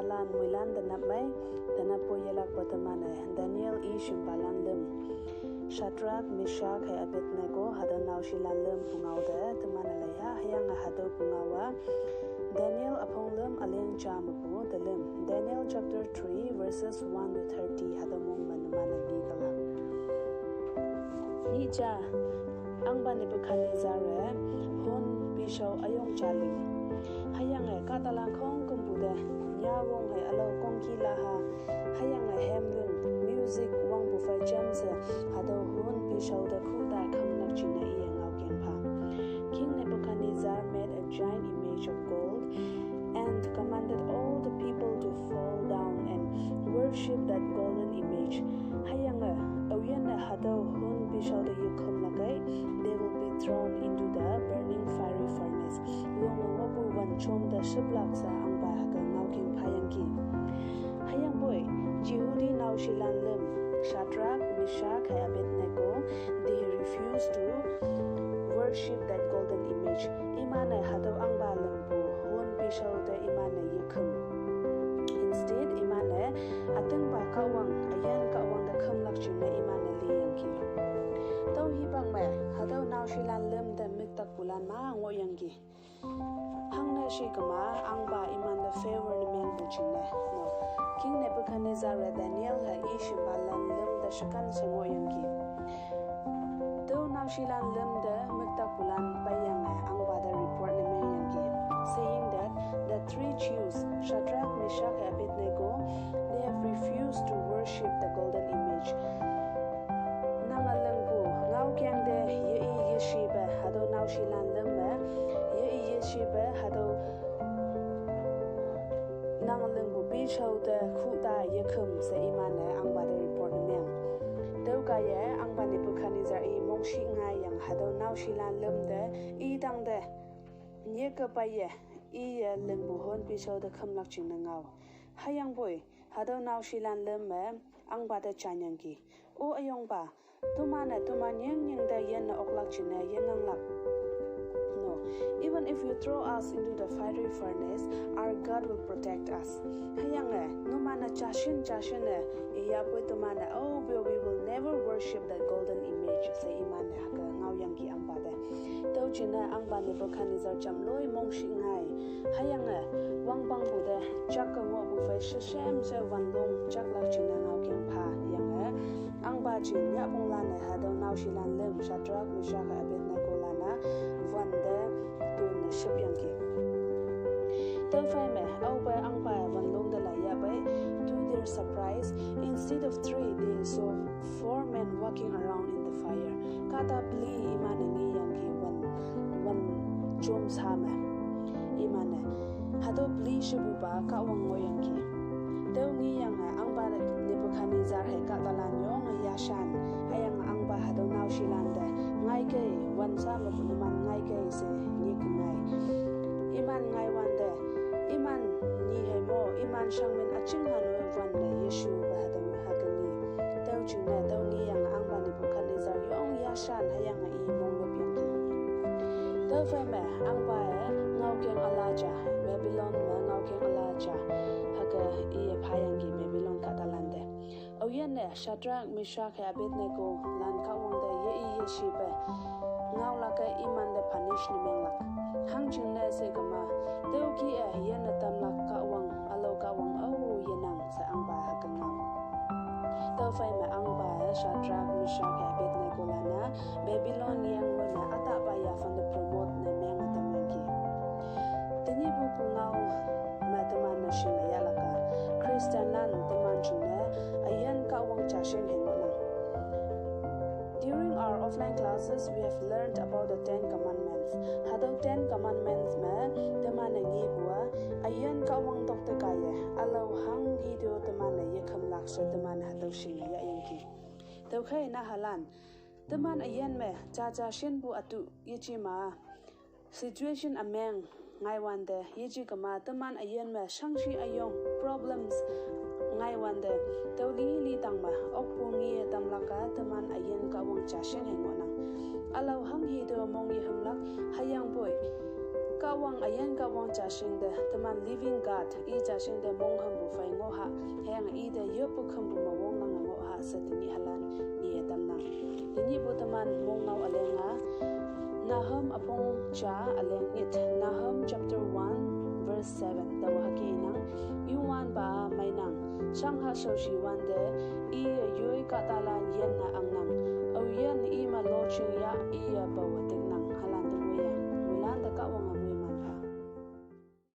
halan muilan danap mai danap po yelak patamane Daniel shimbalan lim Shadrach Meshach hai Abednego hada naushilan lim pungawda tamana laya hayang hado pungawa Daniel apong lim aleng jamapu dalim Daniel chapter 3 verses 1 to 30 hada mong manamana gigala Nija ang Nebuchadnezzar hon bishaw ayong chaling hayang katalang kong kumpude nyawong alo kong kilaha hayang hemlung music wang bufai gems hado hon bishaw da khuda khamnak china iyang awken pha King Nebuchadnezzar made a giant image of gold and commanded all the people to fall down and worship that golden image hayang awian hado hon bishaw da yukham lagai they will be thrown into the burning fiery furnace long wabu wan chom da shiblak sa ang ba ka ngawking phayang ki hayang boy Jehudi naushilan lim Shadrach Meshach and Abednego they refused to worship that golden image imana hado ang ba lam bu hon bishaw da imana yukham instead imana ateng ba kawang ayan kawang da khamlak china imana liyang ki tau hi bang ma hado naushilan lim da miktak bulan ma ngoyang gi hangna shi kama ang ba iman da favor ni men buchina no King Nebuchadnezzar Daniel ha ishimbalan lim da shakan sengoyang gi tau naushilan lim da miktak bulan bayang ang ba da report ni men yang gi saying that the three Jews Shadrach Meshach and Abednego they have refused to worship the golden image kyang de ye yeshiba hado naushilan lemma ye yeshiba hado nangalang bu bishaw de khuda yekhum se imane ang ba de report mem dau ka ye ang ba Nebuchadnezzar e mongshi nga yang hado naushilan lem de I dang de nye ka pa ye I lem bu hon bishaw de khamlak ching na ngaw hayang boy hado naushilan lemme ang ba de chanyang ki o ayong ba tumana nyeng da yen na oklak china yen nang lak no even if you throw us into the fiery furnace our God will protect us hayang no mana chashin ya boy tumana oh we will never worship that golden image say iman ka ngaw yang ki ang ba de tau china ang ba Nebuchadnezzar jamloi mongshi ngai hayang wang bang bu de chak ka wo bu fai shem se wan long chak lak china ngaw kyang pha yang ang ba chin ya pong lan hado naushilan lem Shadrach Meshach and Abednego lana van de tun ship yang ki tau fai me au ba ang ba wan long de la ya bai to their surprise instead of 3 they saw 4 men walking around in the fire kata pli iman ni yang ki wan chom sama iman hado pli shibu ba ka wang ngo yang ki tau ngi yang ang ba Nebuchadnezzar hai ka talan yong yashan hayang ang ba hado naushilan de ngai ke wan sa ma punuman ngai ke se ni kungai iman ngai wan de iman ni hai mo iman shangmen aching hanu wan de Yeshu ba hado hakani tau chuna tau ngi yang ang ba Nebuchadnezzar yong yashan hayang I mong lo pyang ki tau fa me ang ba ngau keng alaja Babylon ma ngau keng alaja haka I phayang gi Babylon ka talan de Oyen Shadrach Meshach and Abednego lan ka wang de ye yeshiba ngaw la ka iman de punish ni meng lak hang chin ne se kama deu ki yen na tam lak ka wang alo ka wang au yenang sa ang ba ka ngaw tau fai ma ang ba Shadrach Meshach and Abednego lana Babylon yang na ata ba ya fan de promote ne meng atam ki tani bu ku ngaw ma taman na shin ya la ka Christian nan taman chin ayan ka wang chashen hen lang during our offline classes we have learned about the 10 commandments hado 10 commandments ma tamana ngi bua ayan ka wang tok ta kaya alo hang hi do tamana ye kham lak se tamana hado shin ya yang ki to khai na halan taman ayan me cha shin bu atu ye chi ma situation ameng ngai wan de ye chi kama taman ayan me shangshi ayong problems ngai wan de tawli li tangma okpungi tamlaka taman ayen ka wang chashen hengona alo hang hi do mong yi hamlak hayang boy Kawang ayan kawang jashing de teman living God I jashing de mong ham bu fai ngo ha hang I de yopu kham bu mawong nang ngo ha sa tini halan ni etam nang tini bu teman mong ngau alenga Nahum apong cha aleng it Nahum chapter 1 verse 7 dawa hakinang yuan ba mainang shangha shoshi wan de I yoi katalan yen na angnang au yen I ma lo chu ya I ba wating